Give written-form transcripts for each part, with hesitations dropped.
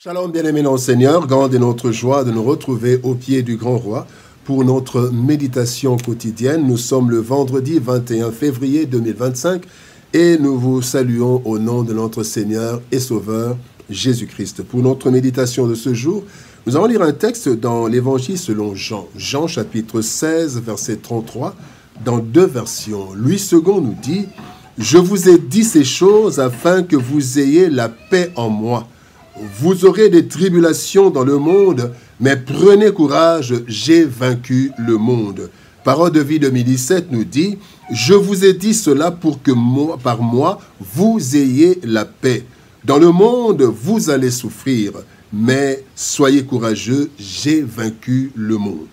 Shalom, bien-aimés dans le Seigneur, grande est notre joie de nous retrouver au pied du grand roi pour notre méditation quotidienne. Nous sommes le vendredi 21 février 2025 et nous vous saluons au nom de notre Seigneur et Sauveur Jésus-Christ. Pour notre méditation de ce jour, nous allons lire un texte dans l'Évangile selon Jean. Jean chapitre 16, verset 33, dans deux versions. Louis II nous dit « Je vous ai dit ces choses afin que vous ayez la paix en moi. Vous aurez des tribulations dans le monde, mais prenez courage, j'ai vaincu le monde. » Parole de vie 2017 nous dit « Je vous ai dit cela pour que par moi, vous ayez la paix. Dans le monde, vous allez souffrir, mais soyez courageux, j'ai vaincu le monde. »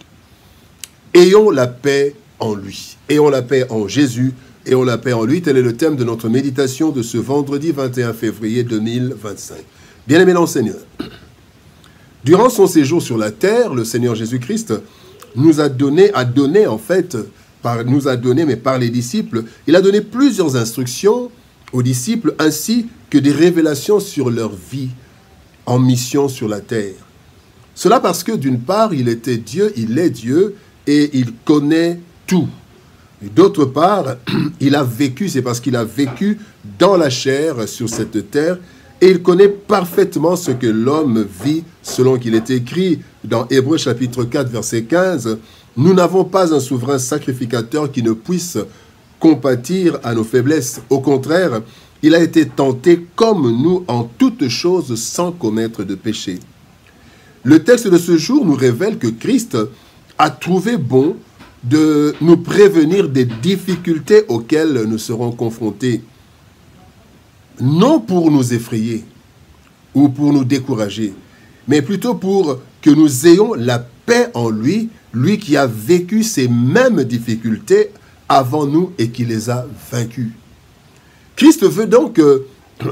Ayons la paix en lui. Ayons la paix en Jésus, ayons la paix en lui. Tel est le thème de notre méditation de ce vendredi 21 février 2025. Bien-aimés dans le Seigneur, durant son séjour sur la terre, le Seigneur Jésus-Christ nous a donné, mais par les disciples, il a donné plusieurs instructions aux disciples ainsi que des révélations sur leur vie en mission sur la terre. Cela parce que d'une part, il était Dieu, il est Dieu et il connaît tout. Et d'autre part, il a vécu, c'est parce qu'il a vécu dans la chair sur cette terre. Et il connaît parfaitement ce que l'homme vit, selon qu'il est écrit dans Hébreux chapitre 4, verset 15. « Nous n'avons pas un souverain sacrificateur qui ne puisse compatir à nos faiblesses. Au contraire, il a été tenté comme nous en toutes choses sans commettre de péché. » Le texte de ce jour nous révèle que Christ a trouvé bon de nous prévenir des difficultés auxquelles nous serons confrontés. Non pour nous effrayer ou pour nous décourager, mais plutôt pour que nous ayons la paix en lui, lui qui a vécu ces mêmes difficultés avant nous et qui les a vaincues. Christ veut donc que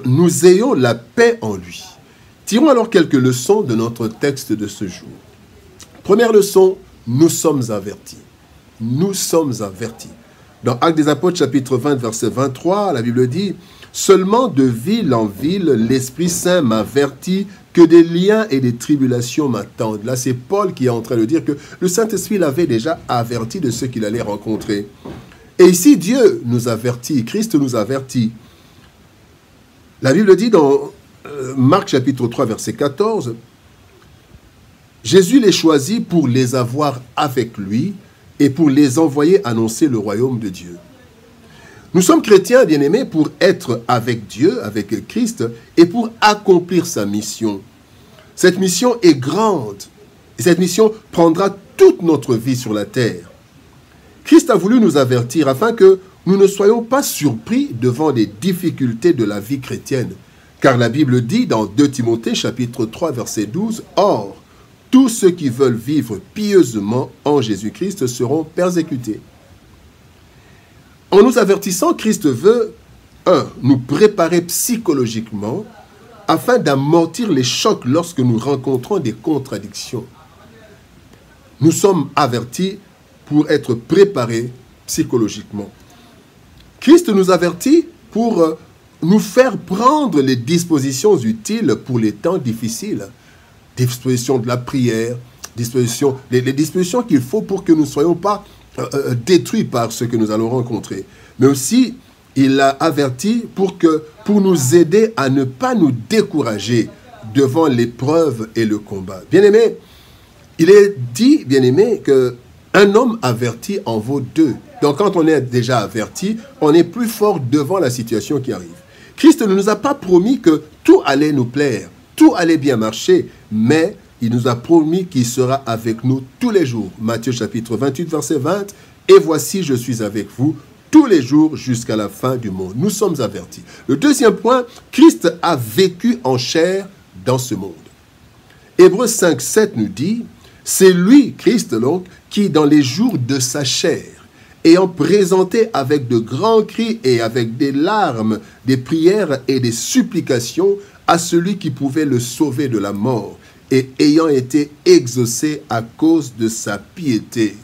nous ayons la paix en lui. Tirons alors quelques leçons de notre texte de ce jour. Première leçon, nous sommes avertis. Nous sommes avertis. Dans Actes des Apôtres, chapitre 20, verset 23, la Bible dit « Seulement de ville en ville, l'Esprit Saint m'avertit que des liens et des tribulations m'attendent. » Là, c'est Paul qui est en train de dire que le Saint-Esprit l'avait déjà averti de ce qu'il allait rencontrer. Et ici, Dieu nous avertit, Christ nous avertit. La Bible dit dans Marc chapitre 3, verset 14, « Jésus les choisit pour les avoir avec lui et pour les envoyer annoncer le royaume de Dieu. » Nous sommes chrétiens, bien-aimés, pour être avec Dieu, avec Christ, et pour accomplir sa mission. Cette mission est grande, et cette mission prendra toute notre vie sur la terre. Christ a voulu nous avertir afin que nous ne soyons pas surpris devant les difficultés de la vie chrétienne. Car la Bible dit dans 2 Timothée, chapitre 3, verset 12, « Or, tous ceux qui veulent vivre pieusement en Jésus-Christ seront persécutés. » En nous avertissant, Christ veut, nous préparer psychologiquement afin d'amortir les chocs lorsque nous rencontrons des contradictions. Nous sommes avertis pour être préparés psychologiquement. Christ nous avertit pour nous faire prendre les dispositions utiles pour les temps difficiles. Dispositions de la prière, les dispositions qu'il faut pour que nous ne soyons pas détruits par ce que nous allons rencontrer. Mais aussi, il l'a averti pour nous aider à ne pas nous décourager devant l'épreuve et le combat. Bien-aimé, il est dit, bien-aimé, qu'un homme averti en vaut deux. Donc quand on est déjà averti, on est plus fort devant la situation qui arrive. Christ ne nous a pas promis que tout allait nous plaire, tout allait bien marcher, mais il nous a promis qu'il sera avec nous tous les jours. Matthieu chapitre 28, verset 20. « Et voici, je suis avec vous tous les jours jusqu'à la fin du monde. » Nous sommes avertis. Le deuxième point, Christ a vécu en chair dans ce monde. Hébreux 5, 7 nous dit « C'est lui, Christ donc, qui dans les jours de sa chair, ayant présenté avec de grands cris et avec des larmes, des prières et des supplications à celui qui pouvait le sauver de la mort, et ayant été exaucé à cause de sa piété. »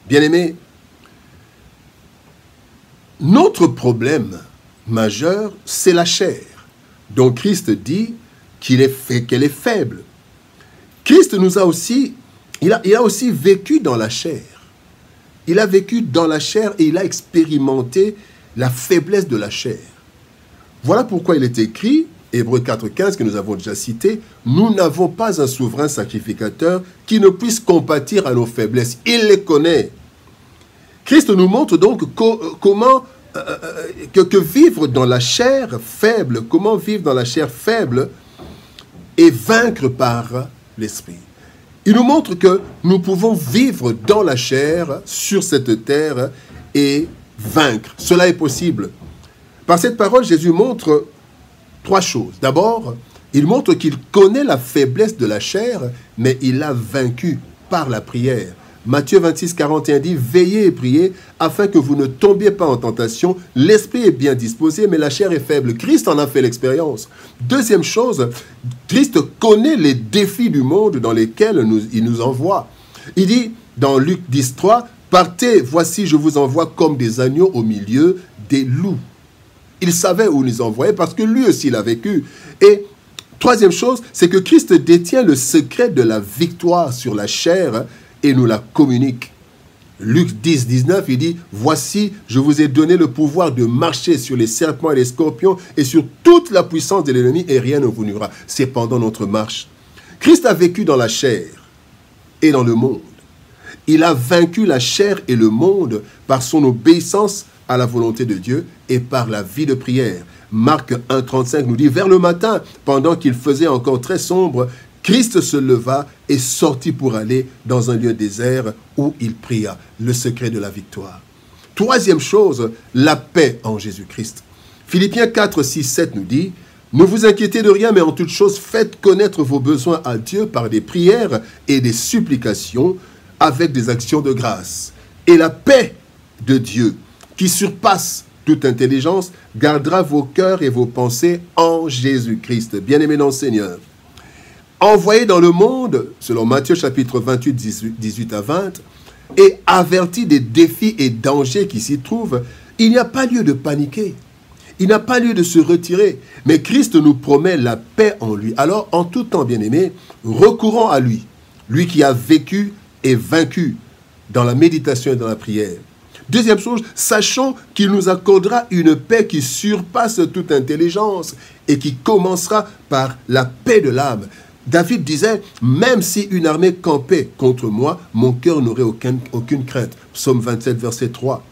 Bien-aimés, notre problème majeur, c'est la chair. Donc Christ dit, qu'elle est faible. Christ nous a aussi, il a aussi vécu dans la chair. Il a vécu dans la chair et il a expérimenté la faiblesse de la chair. Voilà pourquoi il est écrit, Hébreux 4,15 que nous avons déjà cité, « Nous n'avons pas un souverain sacrificateur qui ne puisse compatir à nos faiblesses. Il les connaît. » Christ nous montre donc comment que vivre dans la chair faible, comment vivre dans la chair faible et vaincre par l'esprit. Il nous montre que nous pouvons vivre dans la chair, sur cette terre, et vaincre. Cela est possible. Par cette parole, Jésus montre trois choses. D'abord, il montre qu'il connaît la faiblesse de la chair, mais il l'a vaincu par la prière. Matthieu 26, 41 dit « Veillez et priez, afin que vous ne tombiez pas en tentation. L'esprit est bien disposé, mais la chair est faible. » Christ en a fait l'expérience. Deuxième chose, Christ connaît les défis du monde dans lesquels il nous envoie. Il dit dans Luc 10, 3 « Partez, voici, je vous envoie comme des agneaux au milieu des loups. » Il savait où il nous envoyait parce que lui aussi l'a vécu. Et troisième chose, c'est que Christ détient le secret de la victoire sur la chair et nous la communique. Luc 10, 19, il dit « Voici, je vous ai donné le pouvoir de marcher sur les serpents et les scorpions et sur toute la puissance de l'ennemi et rien ne vous nuira. » C'est pendant notre marche. Christ a vécu dans la chair et dans le monde. Il a vaincu la chair et le monde par son obéissance à la volonté de Dieu et par la vie de prière. Marc 1, 35 nous dit « Vers le matin, pendant qu'il faisait encore très sombre, Christ se leva et sortit pour aller dans un lieu désert où il pria. » Le secret de la victoire. Troisième chose, la paix en Jésus-Christ. Philippiens 4, 6, 7 nous dit « Ne vous inquiétez de rien, mais en toute chose, faites connaître vos besoins à Dieu par des prières et des supplications avec des actions de grâce. Et la paix de Dieu, qui surpasse toute intelligence, gardera vos cœurs et vos pensées en Jésus-Christ. » Bien-aimés dans le Seigneur. Envoyé dans le monde, selon Matthieu chapitre 28, 18 à 20, et averti des défis et dangers qui s'y trouvent, il n'y a pas lieu de paniquer. Il n'y a pas lieu de se retirer. Mais Christ nous promet la paix en lui. Alors, en tout temps, bien-aimés, recourons à lui. Lui qui a vécu et vaincu dans la méditation et dans la prière. Deuxième chose, sachons qu'il nous accordera une paix qui surpasse toute intelligence et qui commencera par la paix de l'âme. David disait, même si une armée campait contre moi, mon cœur n'aurait aucune crainte. Psaume 27, verset 3.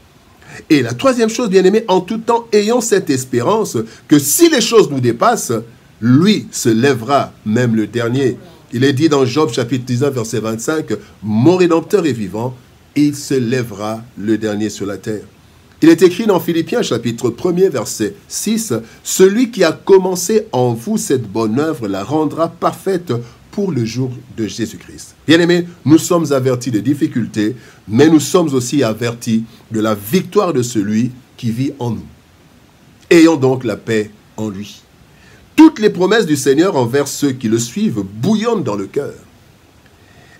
Et la troisième chose, bien-aimés, en tout temps, ayons cette espérance que si les choses nous dépassent, lui se lèvera, même le dernier. Il est dit dans Job chapitre 19, verset 25, « Mon Rédempteur est vivant, il se lèvera le dernier sur la terre. » Il est écrit dans Philippiens chapitre 1er, verset 6, « Celui qui a commencé en vous cette bonne œuvre la rendra parfaite pour le jour de Jésus-Christ. » Bien-aimés, nous sommes avertis de difficultés, mais nous sommes aussi avertis de la victoire de celui qui vit en nous. Ayons donc la paix en lui. Toutes les promesses du Seigneur envers ceux qui le suivent bouillonnent dans le cœur.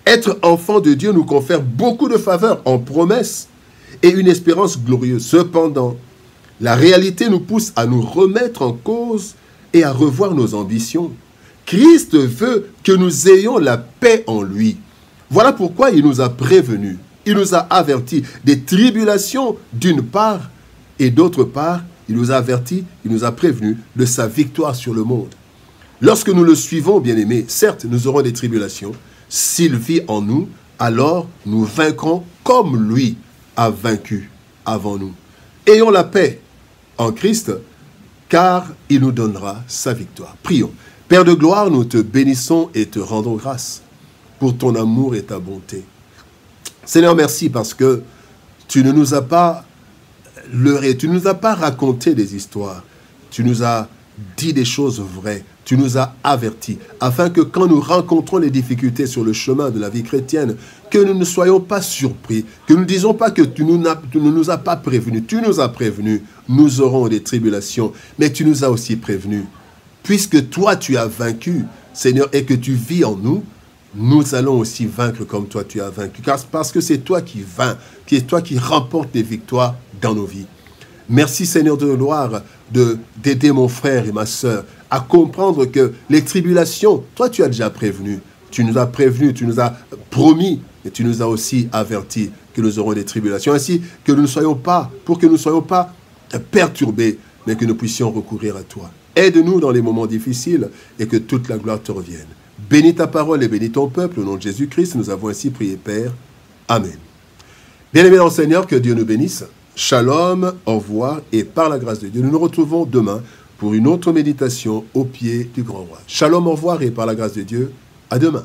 Être enfant de Dieu nous confère beaucoup de faveurs en promesses et une espérance glorieuse. Cependant, la réalité nous pousse à nous remettre en cause et à revoir nos ambitions. Christ veut que nous ayons la paix en lui. Voilà pourquoi il nous a prévenus, il nous a avertis des tribulations d'une part et d'autre part, il nous a avertis, il nous a prévenus de sa victoire sur le monde. Lorsque nous le suivons, bien-aimés, certes, nous aurons des tribulations. S'il vit en nous, alors nous vaincrons comme lui a vaincu avant nous. Ayons la paix en Christ, car il nous donnera sa victoire. Prions. Père de gloire, nous te bénissons et te rendons grâce pour ton amour et ta bonté. Seigneur, merci parce que tu ne nous as pas leurré, tu ne nous as pas raconté des histoires, tu nous as dit des choses vraies, tu nous as avertis, afin que quand nous rencontrons les difficultés sur le chemin de la vie chrétienne, que nous ne soyons pas surpris, que nous ne disons pas que tu ne nous as pas prévenus, tu nous as prévenus, nous aurons des tribulations, mais tu nous as aussi prévenus. Puisque toi tu as vaincu, Seigneur, et que tu vis en nous, nous allons aussi vaincre comme toi tu as vaincu, parce que c'est toi qui vains, c'est toi qui remportes des victoires dans nos vies. Merci Seigneur de gloire d'aider mon frère et ma sœur à comprendre que les tribulations, toi tu as déjà prévenu, tu nous as prévenu, tu nous as promis, et tu nous as aussi averti que nous aurons des tribulations, ainsi que nous ne soyons pas, pour que nous ne soyons pas perturbés, mais que nous puissions recourir à toi. Aide-nous dans les moments difficiles et que toute la gloire te revienne. Bénis ta parole et bénis ton peuple, au nom de Jésus-Christ, nous avons ainsi prié, Père. Amen. Bien-aimés dans le Seigneur, que Dieu nous bénisse. Shalom, au revoir, et par la grâce de Dieu, nous nous retrouvons demain pour une autre méditation au pied du grand roi. Shalom, au revoir, et par la grâce de Dieu, à demain.